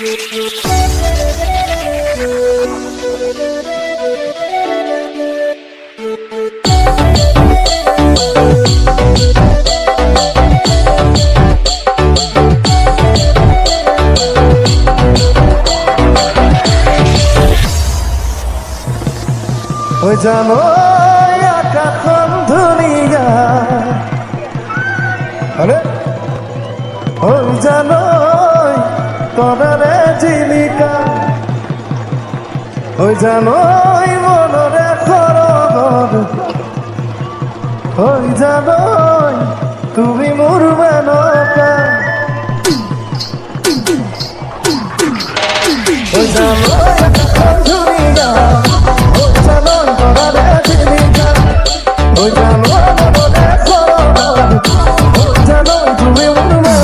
ওই জানো আকাশখন ধুনীয়া আরে ওই জানো তৰাৰে জিলিকা ওই জানো মনৰে সৰগৰ ওই জানো তুমি মোৰ মেনকা ওই জানো আকাশখন ধুনীয়া ওই জানো মনরে সরগর ওই জানো তুমি মোৰ